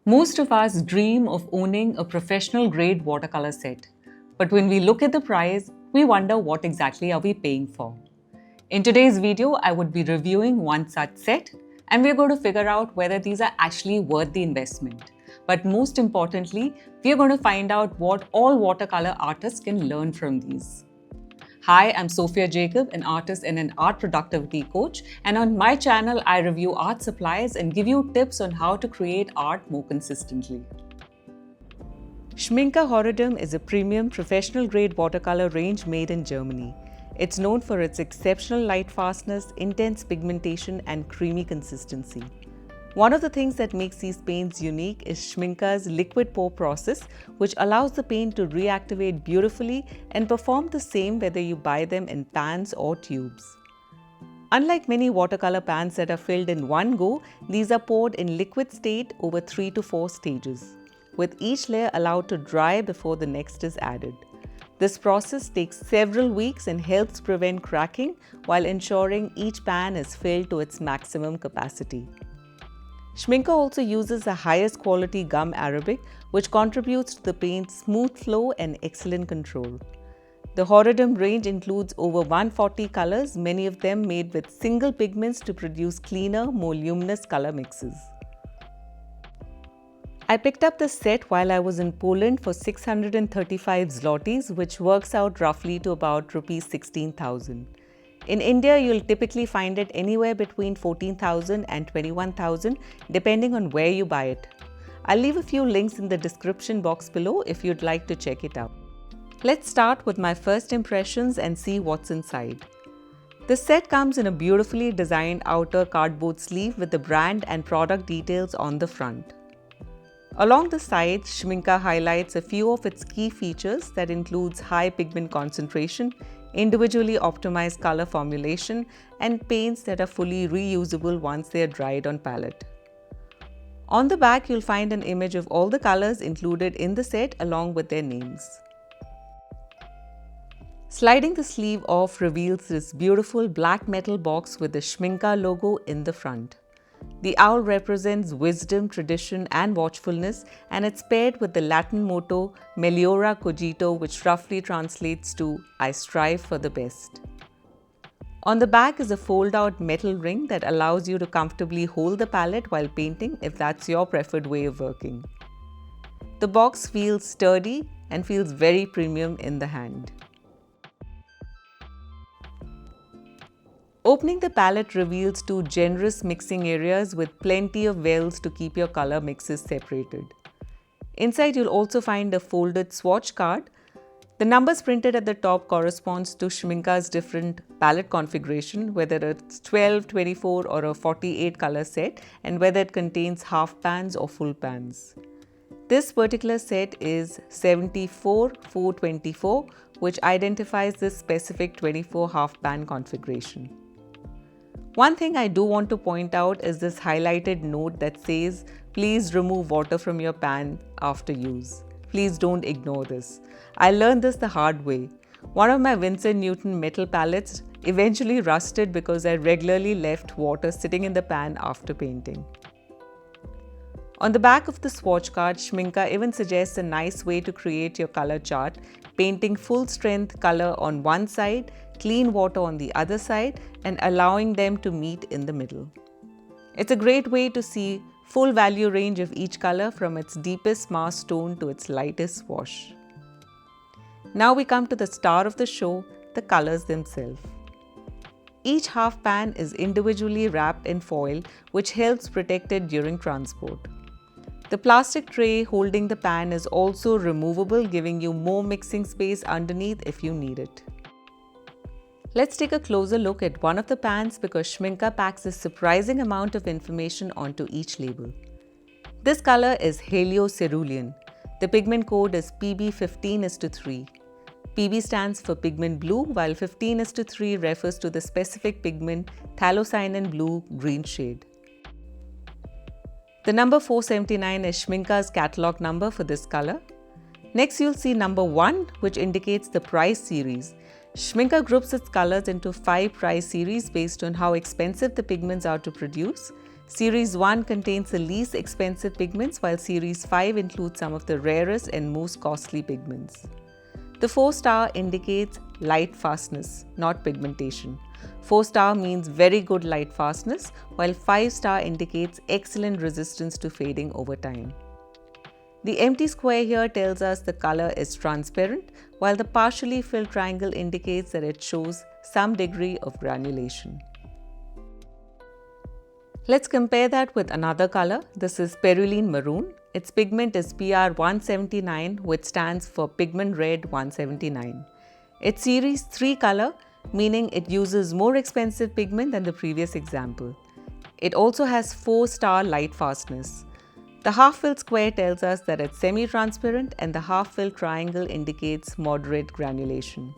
Most of us dream of owning a professional grade watercolor set. But when we look at the price, we wonder what exactly are we paying for. In today's video, I would be reviewing one such set, and we're going to figure out whether these are actually worth the investment. But most importantly, we're going to find out what all watercolor artists can learn from these. Hi, I'm Sophia Jacob, an artist and an art productivity coach, and on my channel, I review art supplies and give you tips on how to create art more consistently. Schmincke Horadam is a premium professional-grade watercolor range made in Germany. It's known for its exceptional lightfastness, intense pigmentation, and creamy consistency. One of the things that makes these paints unique is Schmincke's liquid pour process, which allows the paint to reactivate beautifully and perform the same whether you buy them in pans or tubes. Unlike many watercolor pans that are filled in one go, these are poured in liquid state over 3 to 4 stages, with each layer allowed to dry before the next is added. This process takes several weeks and helps prevent cracking while ensuring each pan is filled to its maximum capacity. Schmincke also uses the highest quality gum arabic, which contributes to the paint's smooth flow and excellent control. The Horadam range includes over 140 colors, many of them made with single pigments to produce cleaner, more luminous color mixes. I picked up this set while I was in Poland for 635 zlotys, which works out roughly to about Rs 16,000. In India, you'll typically find it anywhere between 14,000 and 21,000 depending on where you buy it. I'll leave a few links in the description box below if you'd like to check it out. Let's start with my first impressions and see what's inside. This set comes in a beautifully designed outer cardboard sleeve with the brand and product details on the front. Along the sides, Schmincke highlights a few of its key features that includes high pigment concentration, individually optimized color formulation, and paints that are fully reusable once they are dried on palette. On the back, you'll find an image of all the colors included in the set along with their names. Sliding the sleeve off reveals this beautiful black metal box with the Schmincke logo in the front. The owl represents wisdom, tradition, and watchfulness, and it's paired with the Latin motto Meliora Cogito, which roughly translates to I strive for the best. On the back is a fold-out metal ring that allows you to comfortably hold the palette while painting if that's your preferred way of working. The box feels sturdy and feels very premium in the hand. Opening the palette reveals two generous mixing areas with plenty of wells to keep your color mixes separated. Inside, you'll also find a folded swatch card. The numbers printed at the top corresponds to Schmincke's different palette configuration, whether it's 12, 24 or a 48 color set, and whether it contains half pans or full pans. This particular set is 74-424, which identifies this specific 24 half pan configuration. One thing I do want to point out is this highlighted note that says, please remove water from your pan after use. Please don't ignore this. I learned this the hard way. One of my Winsor Newton metal palettes eventually rusted because I regularly left water sitting in the pan after painting. On the back of the swatch card, Schmincke even suggests a nice way to create your color chart, painting full strength color on one side, clean water on the other side, and allowing them to meet in the middle. It's a great way to see full value range of each color from its deepest mass tone to its lightest wash. Now we come to the star of the show, the colors themselves. Each half pan is individually wrapped in foil, which helps protect it during transport. The plastic tray holding the pan is also removable, giving you more mixing space underneath if you need it. Let's take a closer look at one of the pans because Schmincke packs a surprising amount of information onto each label. This color is Helio Cerulean. The pigment code is PB15:3. PB stands for pigment blue, while 15:3 refers to the specific pigment phthalocyanin blue green shade. The number 479 is Schmincke's catalog number for this color. Next, you'll see number 1, which indicates the price series. Schmincke groups its colors into 5 price series based on how expensive the pigments are to produce. Series 1 contains the least expensive pigments, while Series 5 includes some of the rarest and most costly pigments. The 4-star indicates light fastness, not pigmentation. 4-star means very good light fastness, while 5-star indicates excellent resistance to fading over time. The empty square here tells us the color is transparent, while the partially filled triangle indicates that it shows some degree of granulation. Let's compare that with another color. This is Perylene Maroon. Its pigment is PR 179, which stands for Pigment Red 179. It's Series 3 color, meaning it uses more expensive pigment than the previous example. It also has 4-star light fastness. The half-filled square tells us that it's semi-transparent, and the half-filled triangle indicates moderate granulation.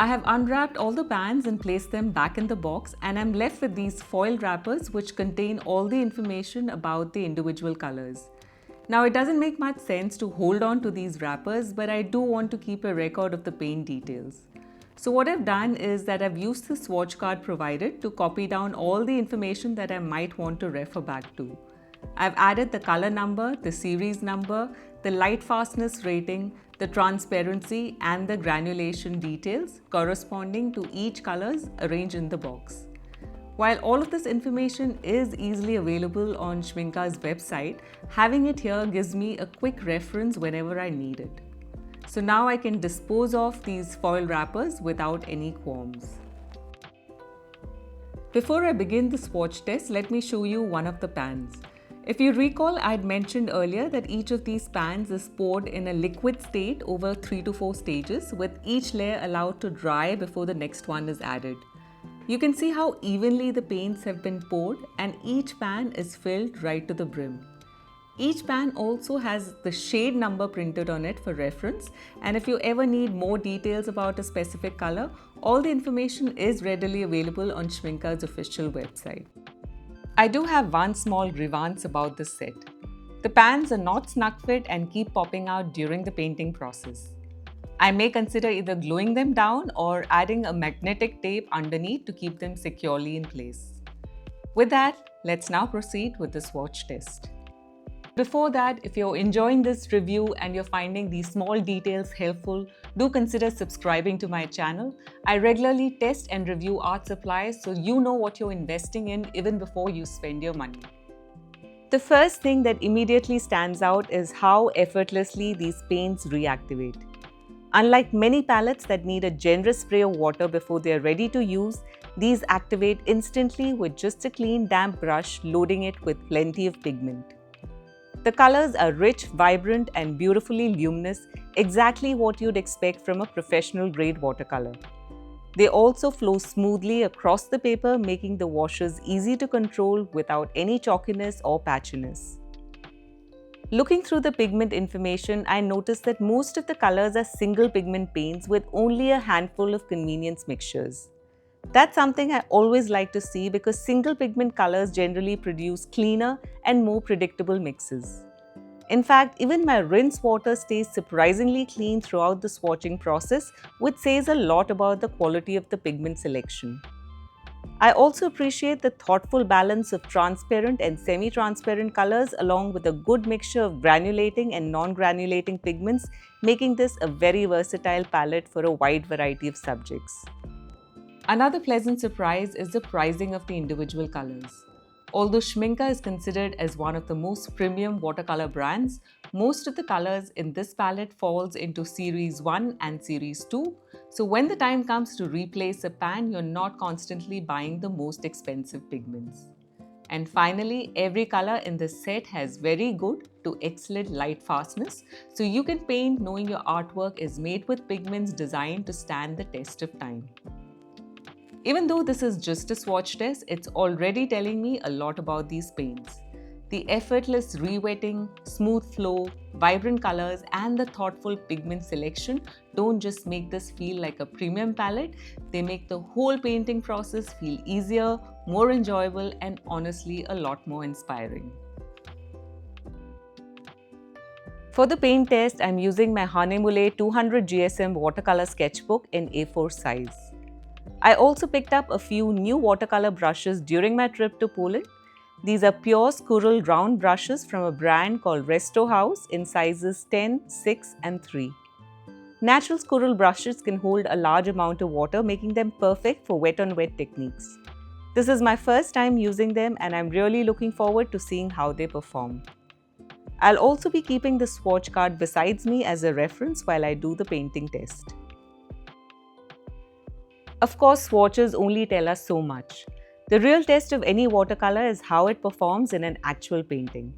I have unwrapped all the pans and placed them back in the box, and I'm left with these foil wrappers which contain all the information about the individual colors. Now, it doesn't make much sense to hold on to these wrappers, but I do want to keep a record of the paint details. So what I've done is that I've used the swatch card provided to copy down all the information that I might want to refer back to. I've added the color number, the series number, the light fastness rating, the transparency and the granulation details corresponding to each colors arranged in the box. While all of this information is easily available on Schmincke's website, having it here gives me a quick reference whenever I need it. So now I can dispose of these foil wrappers without any qualms. Before I begin the swatch test, let me show you one of the pans. If you recall, I had mentioned earlier that each of these pans is poured in a liquid state over 3 to 4 stages, with each layer allowed to dry before the next one is added. You can see how evenly the paints have been poured, and each pan is filled right to the brim. Each pan also has the shade number printed on it for reference, and if you ever need more details about a specific color, all the information is readily available on Schmincke's official website. I do have one small grievance about this set. The pans are not snug fit and keep popping out during the painting process. I may consider either gluing them down or adding a magnetic tape underneath to keep them securely in place. With that, let's now proceed with the swatch test. Before that, if you're enjoying this review and you're finding these small details helpful, do consider subscribing to my channel. I regularly test and review art supplies so you know what you're investing in even before you spend your money. The first thing that immediately stands out is how effortlessly these paints reactivate. Unlike many palettes that need a generous spray of water before they're ready to use, these activate instantly with just a clean damp brush, loading it with plenty of pigment. The colors are rich, vibrant and beautifully luminous, exactly what you'd expect from a professional grade watercolor. They also flow smoothly across the paper, making the washes easy to control without any chalkiness or patchiness. Looking through the pigment information, I noticed that most of the colors are single pigment paints with only a handful of convenience mixtures. That's something I always like to see because single pigment colors generally produce cleaner and more predictable mixes. In fact, even my rinse water stays surprisingly clean throughout the swatching process, which says a lot about the quality of the pigment selection. I also appreciate the thoughtful balance of transparent and semi-transparent colors along with a good mixture of granulating and non-granulating pigments, making this a very versatile palette for a wide variety of subjects. Another pleasant surprise is the pricing of the individual colors. Although Schmincke is considered as one of the most premium watercolor brands, most of the colors in this palette falls into Series 1 and Series 2, so when the time comes to replace a pan, you're not constantly buying the most expensive pigments. And finally, every color in this set has very good to excellent light fastness, so you can paint knowing your artwork is made with pigments designed to stand the test of time. Even though this is just a swatch test, it's already telling me a lot about these paints. The effortless rewetting, smooth flow, vibrant colors and the thoughtful pigment selection don't just make this feel like a premium palette, they make the whole painting process feel easier, more enjoyable and honestly a lot more inspiring. For the paint test, I'm using my Hanemule 200 GSM watercolor sketchbook in A4 size. I also picked up a few new watercolor brushes during my trip to Poland. These are pure squirrel round brushes from a brand called Resto House in sizes 10, 6 and 3. Natural squirrel brushes can hold a large amount of water, making them perfect for wet-on-wet techniques. This is my first time using them and I'm really looking forward to seeing how they perform. I'll also be keeping the swatch card besides me as a reference while I do the painting test. Of course, swatches only tell us so much. The real test of any watercolor is how it performs in an actual painting.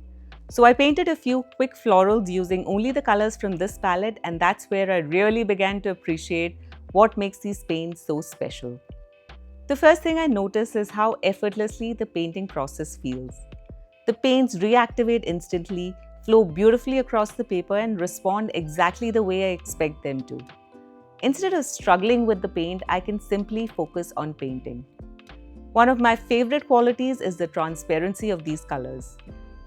So I painted a few quick florals using only the colors from this palette, and that's where I really began to appreciate what makes these paints so special. The first thing I notice is how effortlessly the painting process feels. The paints reactivate instantly, flow beautifully across the paper and respond exactly the way I expect them to. Instead of struggling with the paint, I can simply focus on painting. One of my favorite qualities is the transparency of these colors.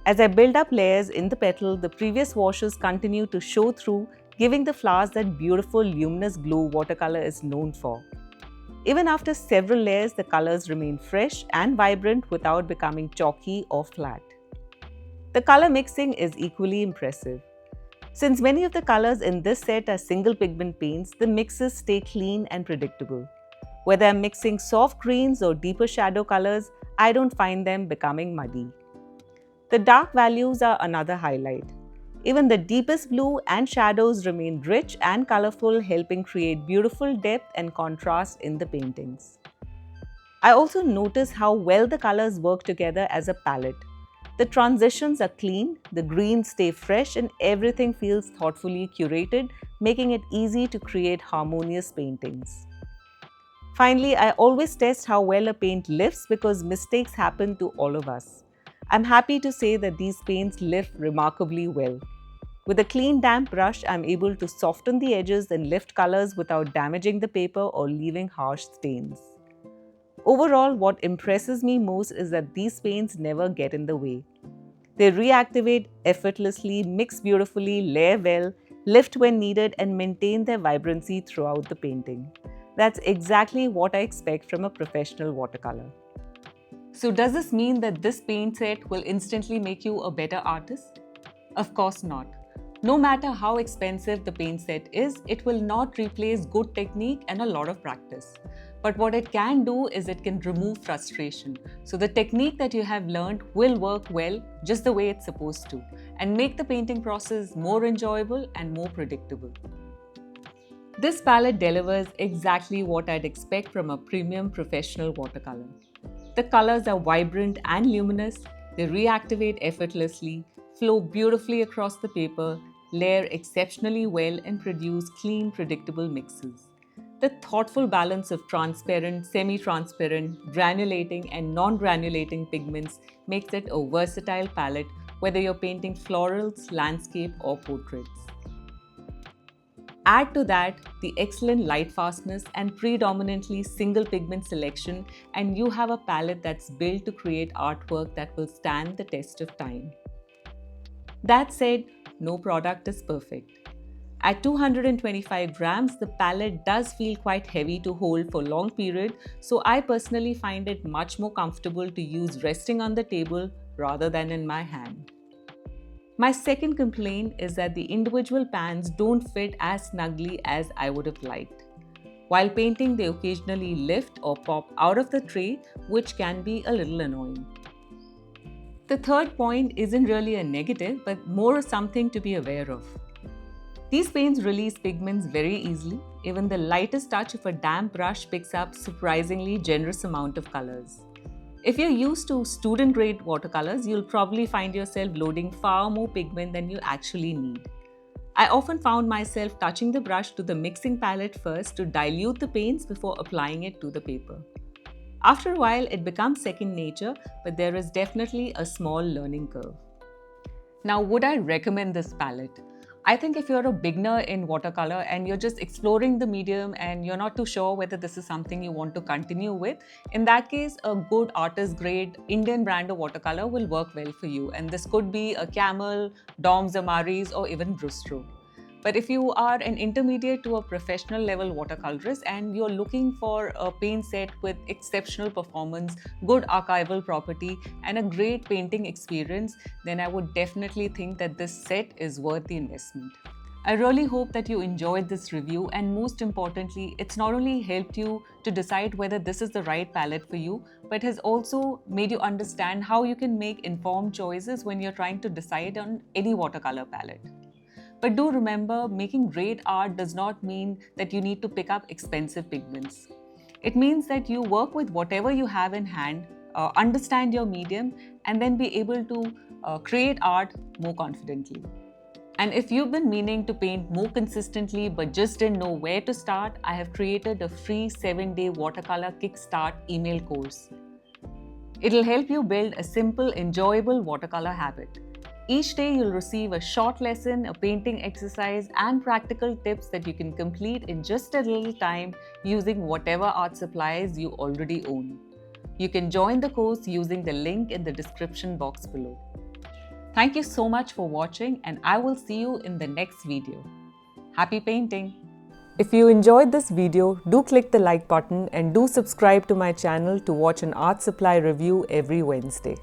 As I build up layers in the petal, the previous washes continue to show through, giving the flowers that beautiful luminous glow watercolor is known for. Even after several layers, the colors remain fresh and vibrant without becoming chalky or flat. The color mixing is equally impressive. Since many of the colors in this set are single pigment paints, the mixes stay clean and predictable. Whether I'm mixing soft greens or deeper shadow colors, I don't find them becoming muddy. The dark values are another highlight. Even the deepest blue and shadows remain rich and colorful, helping create beautiful depth and contrast in the paintings. I also notice how well the colors work together as a palette. The transitions are clean, the greens stay fresh, and everything feels thoughtfully curated, making it easy to create harmonious paintings. Finally, I always test how well a paint lifts because mistakes happen to all of us. I'm happy to say that these paints lift remarkably well. With a clean, damp brush, I'm able to soften the edges and lift colors without damaging the paper or leaving harsh stains. Overall, what impresses me most is that these paints never get in the way. They reactivate effortlessly, mix beautifully, layer well, lift when needed, and maintain their vibrancy throughout the painting. That's exactly what I expect from a professional watercolor. So does this mean that this paint set will instantly make you a better artist? Of course not. No matter how expensive the paint set is, it will not replace good technique and a lot of practice. But what it can do is it can remove frustration. So the technique that you have learned will work well just the way it's supposed to and make the painting process more enjoyable and more predictable. This palette delivers exactly what I'd expect from a premium professional watercolor. The colors are vibrant and luminous, they reactivate effortlessly, flow beautifully across the paper, layer exceptionally well and produce clean, predictable mixes. The thoughtful balance of transparent, semi-transparent, granulating and non-granulating pigments makes it a versatile palette whether you're painting florals, landscape or portraits. Add to that the excellent lightfastness and predominantly single pigment selection and you have a palette that's built to create artwork that will stand the test of time. That said, no product is perfect. At 225 grams, the palette does feel quite heavy to hold for long period, so I personally find it much more comfortable to use resting on the table rather than in my hand. My second complaint is that the individual pans don't fit as snugly as I would have liked. While painting, they occasionally lift or pop out of the tray, which can be a little annoying. The third point isn't really a negative, but more something to be aware of. These paints release pigments very easily. Even the lightest touch of a damp brush picks up surprisingly generous amount of colors. If you're used to student-grade watercolors, you'll probably find yourself loading far more pigment than you actually need. I often found myself touching the brush to the mixing palette first to dilute the paints before applying it to the paper. After a while, it becomes second nature, but there is definitely a small learning curve. Now, would I recommend this palette? I think if you're a beginner in watercolor and you're just exploring the medium and you're not too sure whether this is something you want to continue with, in that case, a good artist grade Indian brand of watercolor will work well for you. And this could be a Camel, Dom's Amaris, or even Brustro. But if you are an intermediate to a professional level watercolorist and you're looking for a paint set with exceptional performance, good archival property, and a great painting experience, then I would definitely think that this set is worth the investment. I really hope that you enjoyed this review, and most importantly, it's not only helped you to decide whether this is the right palette for you, but has also made you understand how you can make informed choices when you're trying to decide on any watercolor palette. But do remember, making great art does not mean that you need to pick up expensive pigments. It means that you work with whatever you have in hand, understand your medium, and then be able to create art more confidently. And if you've been meaning to paint more consistently but just didn't know where to start, I have created a free 7-day watercolor kickstart email course. It'll help you build a simple, enjoyable watercolor habit. Each day you'll receive a short lesson, a painting exercise, and practical tips that you can complete in just a little time using whatever art supplies you already own. You can join the course using the link in the description box below. Thank you so much for watching, and I will see you in the next video. Happy painting! If you enjoyed this video, do click the like button and do subscribe to my channel to watch an art supply review every Wednesday.